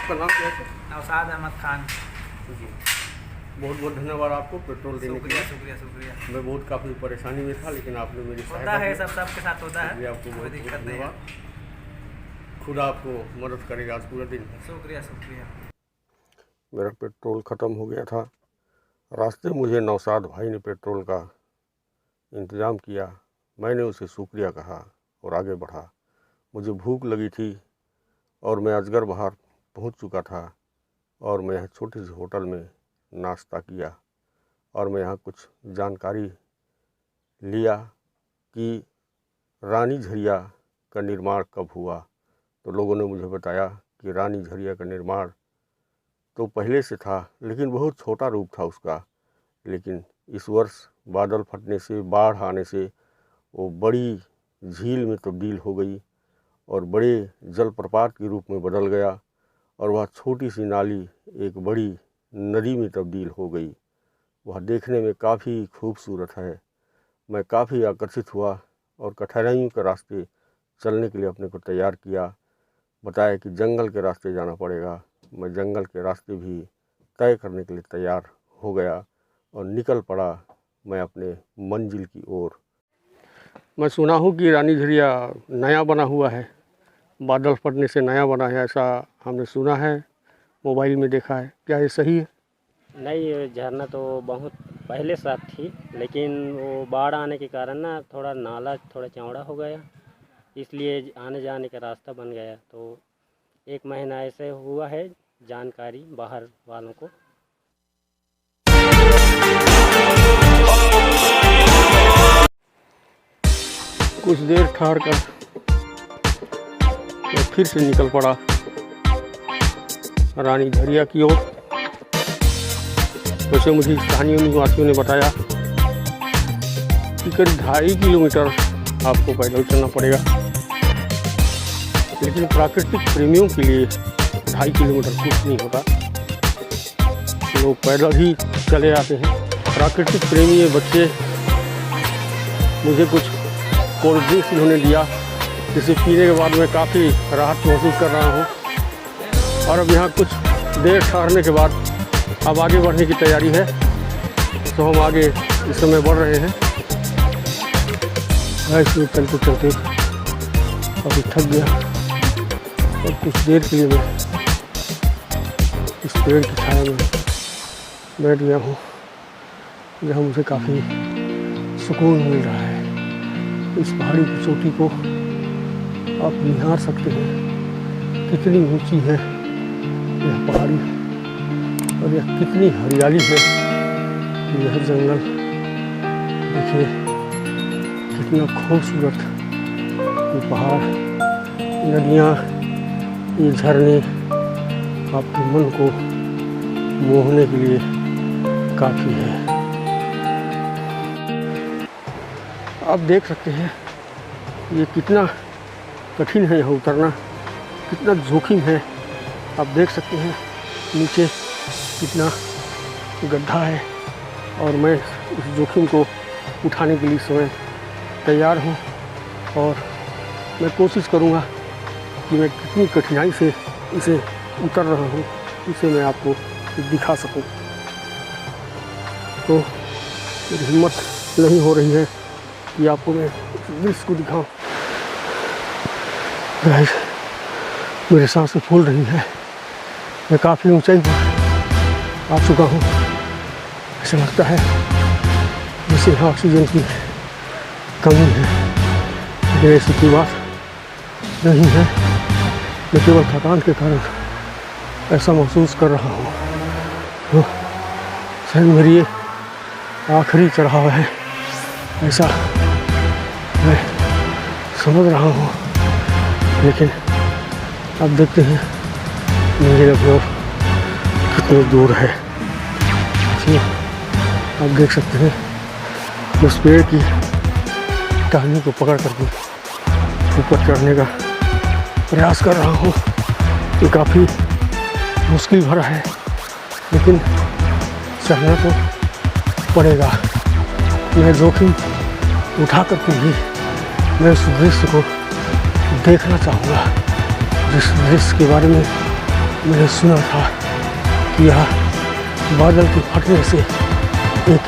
आपका नाम क्या है? नौशाद अहमद खान। जी, बहुत बहुत धन्यवाद आपको पेट्रोल देने के लिए। शुक्रिया शुक्रिया। मैं बहुत काफ़ी परेशानी में था, लेकिन आपने मेरी होता सहायता है, की। सब सबके साथ होता है, इसलिए आपको कोई बहुत दिक्कत बहुत नहीं है। धन्यवाद। खुदा आपको मदद करेगा आज पूरा दिन। शुक्रिया शुक्रिया। मेरा पेट्रोल ख़त्म हो गया था। रास्ते मुझे नौशाद भाई ने पेट्रोल का इंतज़ाम किया। मैंने उसे शुक्रिया कहा और आगे बढ़ा। मुझे भूख लगी थी और मैं अजगर बाहर पहुंच चुका था और मैं यहाँ छोटी सी होटल में नाश्ता किया और मैं यहाँ कुछ जानकारी लिया कि रानी झरिया का निर्माण कब हुआ। तो लोगों ने मुझे बताया कि रानी झरिया का निर्माण तो पहले से था, लेकिन बहुत छोटा रूप था उसका। लेकिन इस वर्ष बादल फटने से, बाढ़ आने से वो बड़ी झील में तब्दील हो गई और बड़े जलप्रपात के रूप में बदल गया और वह छोटी सी नाली एक बड़ी नदी में तब्दील हो गई। वह देखने में काफ़ी खूबसूरत है। मैं काफ़ी आकर्षित हुआ और कठिनाइयों के रास्ते चलने के लिए अपने को तैयार किया। बताया कि जंगल के रास्ते जाना पड़ेगा। मैं जंगल के रास्ते भी तय करने के लिए तैयार हो गया और निकल पड़ा मैं अपने मंजिल की ओर। मैं सुना हूँ कि रानी झरिया नया बना हुआ है, बादल फटने से नया बना है, ऐसा हमने सुना है, मोबाइल में देखा है। क्या ये सही है? नहीं, ये झरना तो बहुत पहले साथ थी, लेकिन वो बाढ़ आने के कारण ना थोड़ा नाला थोड़ा चौड़ा हो गया, इसलिए आने जाने का रास्ता बन गया। तो 1 महीना ऐसे हुआ है, जानकारी बाहर वालों को। कुछ देर ठहर कर मैं फिर से निकल पड़ा रानी झरिया की ओर। वैसे मुझे स्थानीय निवासियों ने बताया कि करीब 2.5 किलोमीटर आपको पैदल चलना पड़ेगा, लेकिन प्राकृतिक प्रेमियों के लिए 2.5 किलोमीटर कुछ नहीं होता। लोग पैदल ही चले आते हैं। प्राकृतिक प्रेमी ये बच्चे, मुझे कुछ कोल्ड ड्रिंक्स इन्होंने दिया, जिसे पीने के बाद मैं काफ़ी राहत महसूस कर रहा हूँ। और अब यहाँ कुछ देर ठहरने के बाद अब आगे बढ़ने की तैयारी है। तो हम आगे इस समय बढ़ रहे हैं। इसमें चलते चलते अभी थक गया और कुछ देर के लिए मैं इस पेड़ की छाया में बैठ गया हूँ, जहाँ मुझे काफ़ी सुकून मिल रहा है। इस पहाड़ी की चोटी को आप निहार सकते हैं, कितनी ऊंची है यह पहाड़ी और यह कितनी हरियाली है। यह जंगल देखिए कितना खूबसूरत, ये पहाड़, नदियाँ, ये झरने आपके मन को मोहने के लिए काफ़ी है। आप देख सकते हैं ये कितना कठिन है यहाँ उतरना, कितना जोखिम है। आप देख सकते हैं नीचे कितना गड्ढा है और मैं इस जोखिम को उठाने के लिए इस समय तैयार हूँ और मैं कोशिश करूँगा कि मैं कितनी कठिनाई से इसे उतर रहा हूँ, इसे मैं आपको दिखा सकूँ। तो मेरी हिम्मत नहीं हो रही है कि आपको मैं दृश्य को दिखाऊं। गाइस, मेरी सांसें फूल रही है। मैं काफ़ी ऊंचाई पर आ चुका हूँ। ऐसा लगता है जैसे यहाँ ऑक्सीजन की कमी है, लेकिन ऐसी कोई बात नहीं है। मैं केवल थकान के कारण ऐसा महसूस कर रहा हूँ। तो शायद मेरी ये आखिरी चढ़ाव है, ऐसा मैं समझ रहा हूँ। लेकिन आप देखते हैं मंजिल अभी और कितनी दूर है। जी, आप देख सकते हैं उस पेड़ की टहनी को पकड़ करके ऊपर चढ़ने का प्रयास कर रहा हूँ। ये काफ़ी मुश्किल भरा है, लेकिन चढ़ना तो पड़ेगा। मैं जोखिम उठा करके भी मैं उस दृश्य को देखना चाहूँगा, जिस दृश्य के बारे में मैंने सुना था कि यह बादल के फटने से एक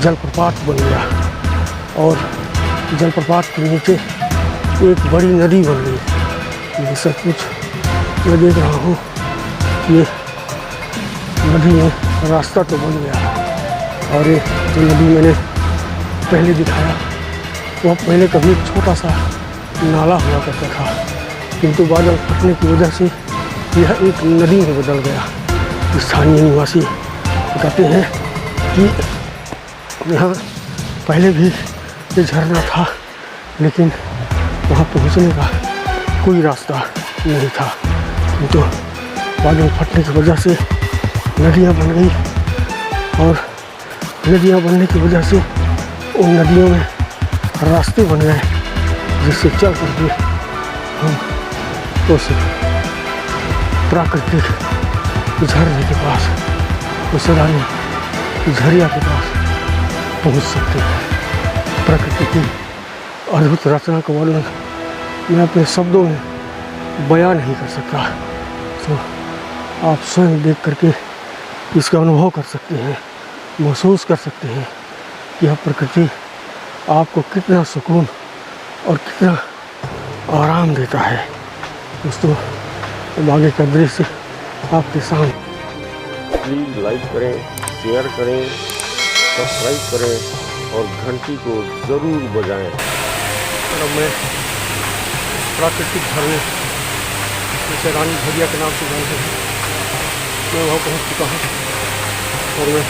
जलप्रपात बन गया और जलप्रपात के नीचे एक बड़ी नदी बन गई। ये सब कुछ मैं देख रहा हूँ। ये नदी में रास्ता तो बन गया और ये जो नदी मैंने पहले दिखाया वह पहले कभी एक छोटा सा नाला हुआ करता था, किंतु बादल फटने की वजह से यह एक नदी में बदल गया। स्थानीय निवासी बताते हैं कि यहाँ पहले भी ये झरना था, लेकिन वहाँ पहुँचने का कोई रास्ता नहीं था, किंतु बादल फटने की वजह से नदियाँ बन गई और नदियाँ बनने की वजह से उन नदियों में रास्ते बन गए, जिससे चल करके हम उस प्राकृतिक झरने के पास, उस रानी झरिया के पास पहुंच सकते हैं। प्रकृति की अद्भुत रचना का वर्णन मैं अपने शब्दों में बयान नहीं कर सकता, तो आप स्वयं देख करके इसका अनुभव कर सकते हैं, महसूस कर सकते हैं कि यह प्रकृति आपको कितना सुकून और कितना आराम देता है। दोस्तों, अब आगे का दृश्य आपके सामने। प्लीज़ लाइक करें, शेयर करें, सब्सक्राइब करें और घंटी को ज़रूर बजाएं। और अब मैं प्राकृतिक झरने जैसे रानी झरिया के नाम से जानते हैं, मैं वहाँ पहुँच चुका हूँ और मैं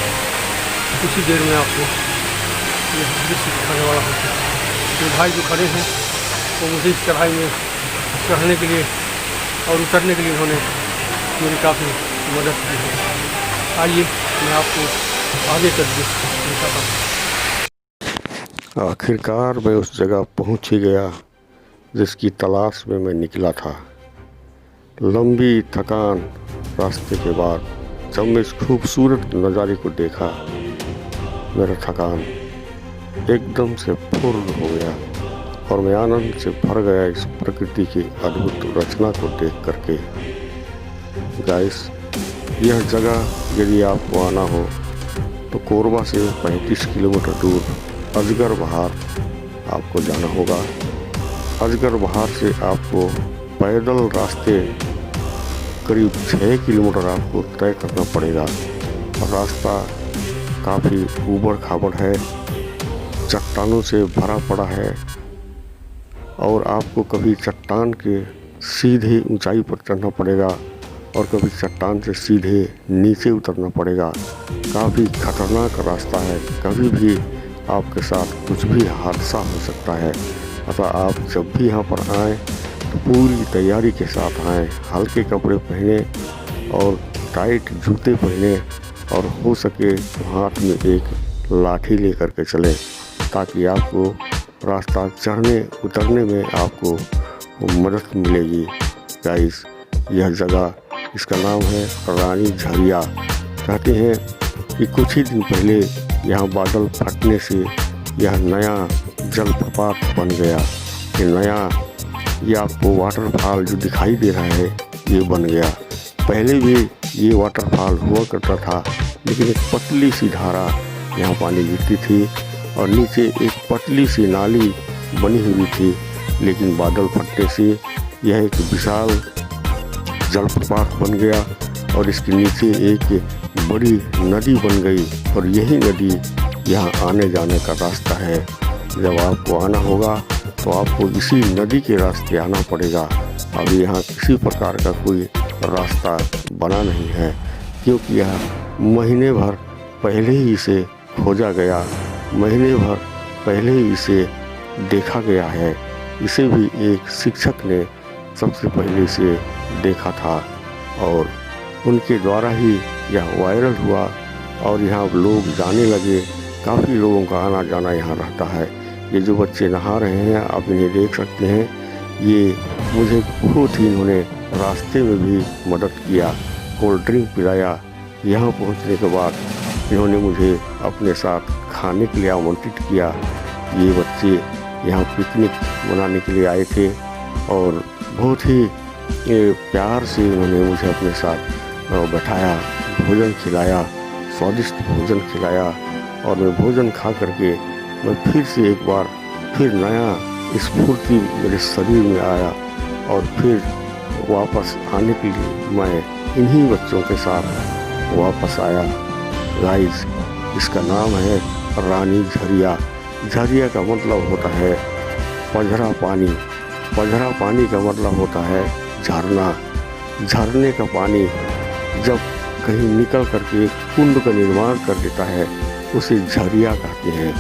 कुछ ही देर में आपको ये दृश्य दिखाने वाला हूँ। ये भाई जो खड़े हैं वो मुझे इस चढ़ाई में चढ़ने के लिए और उतरने के लिए उन्होंने मेरी काफ़ी मदद की है। आइए मैं आपको आगे का दृश्य दिखाता हूँ। आखिरकार मैं उस जगह पहुँच ही गया जिसकी तलाश में मैं निकला था। लंबी थकान रास्ते के बाद जब मैं इस खूबसूरत नज़ारे को देखा, मेरा थकान एकदम से पूर्ण हो गया और मैं आनंद से भर गया इस प्रकृति की अद्भुत रचना को देख करके। गाइस, यह जगह यदि आपको आना हो तो कोरबा से 35 किलोमीटर दूर अजगर बहार आपको जाना होगा। अजगर बहार से आपको पैदल रास्ते करीब 6 किलोमीटर आपको तय करना पड़ेगा और रास्ता काफ़ी ऊबड़ खाबड़ है, चट्टानों से भरा पड़ा है और आपको कभी चट्टान के सीधे ऊंचाई पर चढ़ना पड़ेगा और कभी चट्टान से सीधे नीचे उतरना पड़ेगा। काफ़ी खतरनाक रास्ता है, कभी भी आपके साथ कुछ भी हादसा हो सकता है। अतः आप जब भी यहाँ पर आएँ तो पूरी तैयारी के साथ आएँ, हल्के कपड़े पहने और टाइट जूते पहने और हो सके तो हाथ में एक लाठी लेकर के चलें, ताकि आपको रास्ता चढ़ने उतरने में आपको मदद मिलेगी। गाइस, यह जगह, इसका नाम है रानी झरिया। कहते हैं कि कुछ ही दिन पहले यहाँ बादल फटने से यह नया जलप्रपात बन गया। ये आपको वाटरफॉल जो दिखाई दे रहा है ये बन गया। पहले भी ये वाटरफॉल हुआ करता था, लेकिन एक पतली सी धारा यहाँ पानी गिरती थी और नीचे एक पतली सी नाली बनी हुई थी, लेकिन बादल फटने से यह एक विशाल जलप्रपात बन गया और इसके नीचे एक बड़ी नदी बन गई और यही नदी यहाँ आने जाने का रास्ता है। जब आपको आना होगा तो आपको इसी नदी के रास्ते आना पड़ेगा। अभी यहाँ किसी प्रकार का कोई रास्ता बना नहीं है, क्योंकि यह महीने भर पहले ही इसे खोजा गया, महीने भर पहले ही इसे देखा गया है। इसे भी एक शिक्षक ने सबसे पहले इसे देखा था और उनके द्वारा ही यह वायरल हुआ और यहाँ लोग जाने लगे। काफ़ी लोगों का आना जाना यहाँ रहता है। ये जो बच्चे नहा रहे हैं आप इन्हें देख सकते हैं, ये मुझे बहुत ही इन्होंने रास्ते में भी मदद किया, कोल्ड ड्रिंक पिलाया। यहाँ पहुँचने के बाद इन्होंने मुझे अपने साथ खाने के लिए आमंत्रित किया। ये बच्चे यहाँ पिकनिक मनाने के लिए आए थे और बहुत ही ये प्यार से उन्होंने मुझे अपने साथ बैठाया, भोजन खिलाया, स्वादिष्ट भोजन खिलाया और मैं भोजन खा करके मैं फिर से एक बार फिर नया स्फूर्ति मेरे शरीर में आया और फिर वापस आने के लिए मैं इन्हीं बच्चों के साथ वापस आया। गाइस, इसका नाम है रानी झरिया। झरिया का मतलब होता है पझरा पानी। पझरा पानी का मतलब होता है झरना। झरने का पानी जब कहीं निकल करके कुंड का निर्माण कर देता है उसे झरिया कहते हैं।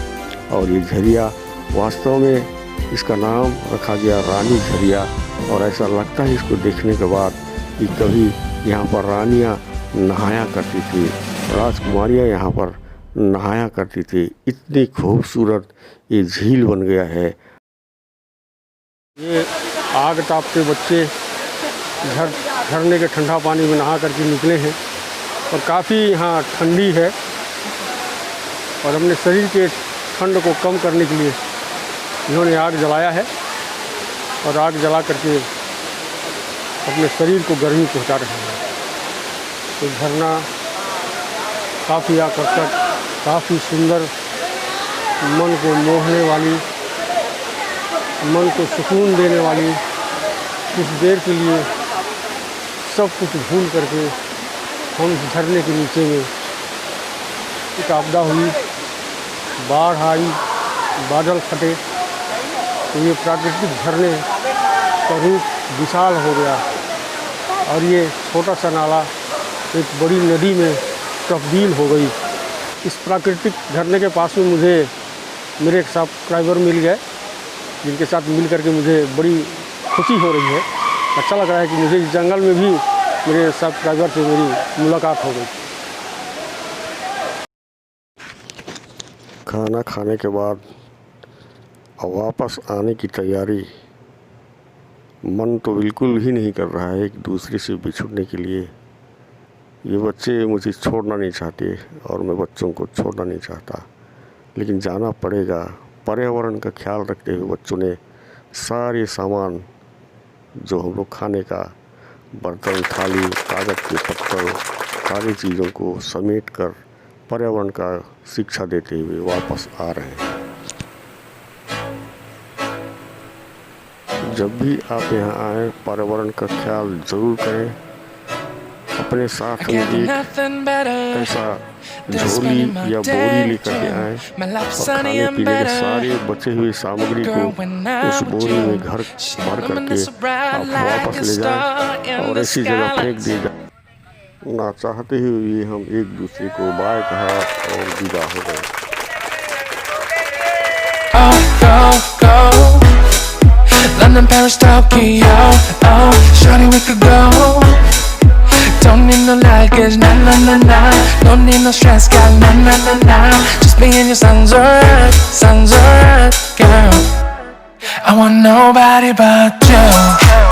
और ये झरिया वास्तव में इसका नाम रखा गया रानी झरिया। और ऐसा लगता है इसको देखने के बाद कि कभी यहाँ पर रानियाँ नहाया करती थी, राजकुमारियाँ यहाँ पर नहाया करती थी। इतनी खूबसूरत ये झील बन गया है। ये आग तापते बच्चे झरने के ठंडा पानी में नहा करके निकले हैं और काफ़ी यहाँ ठंडी है और अपने शरीर के ठंड को कम करने के लिए इन्होंने आग जलाया है और आग जला करके अपने शरीर को गर्मी पहुँचा रहे हैं। तो झरना काफ़ी आकर्षक, काफ़ी सुंदर, मन को मोहने वाली, मन को सुकून देने वाली, कुछ देर के लिए सब कुछ भूल करके हम झरने के नीचे में एक आपदा हुई, बाढ़ आई, बादल फटे तो ये प्राकृतिक झरने का रूप विशाल हो गया और ये छोटा सा नाला एक बड़ी नदी में तब्दील हो गई। इस प्राकृतिक झरने के पास में मुझे मेरे एक सब्सक्राइबर मिल गए जिनके साथ मिल करके मुझे बड़ी खुशी हो रही है। अच्छा लग रहा है कि मुझे इस जंगल में भी मेरे सब्सक्राइबर से मेरी मुलाकात हो गई। खाना खाने के बाद वापस आने की तैयारी। मन तो बिल्कुल ही नहीं कर रहा है एक दूसरे से बिछुड़ने के लिए। ये बच्चे मुझे छोड़ना नहीं चाहते और मैं बच्चों को छोड़ना नहीं चाहता, लेकिन जाना पड़ेगा। पर्यावरण का ख्याल रखते हुए बच्चों ने सारे सामान जो हम लोग खाने का बर्तन, थाली, कागज़ के पत्तल, सारी चीज़ों को समेट कर पर्यावरण का शिक्षा देते हुए वापस आ रहे हैं। जब भी आप यहाँ आएँ पर्यावरण का ख्याल ज़रूर करें। अपने साथ में एक ऐसा झोली या बोरी लेकर के आए और खाने पीने के सारे बचे हुए सामग्री को उस बोरी में घर भर करके आप वापस ले जाएं और ऐसी जगह फेंक दिए जाए। ना चाहते हुए हम एक दूसरे को बाय कहा और विदा हो गए। London, Paris, Tokyo, oh, shawty we could go. Don't need no luggage, nah, nah, nah, nah. Don't need no stress, girl, nah, nah, nah, nah. Just me and your sun's alright, girl. I want nobody but you.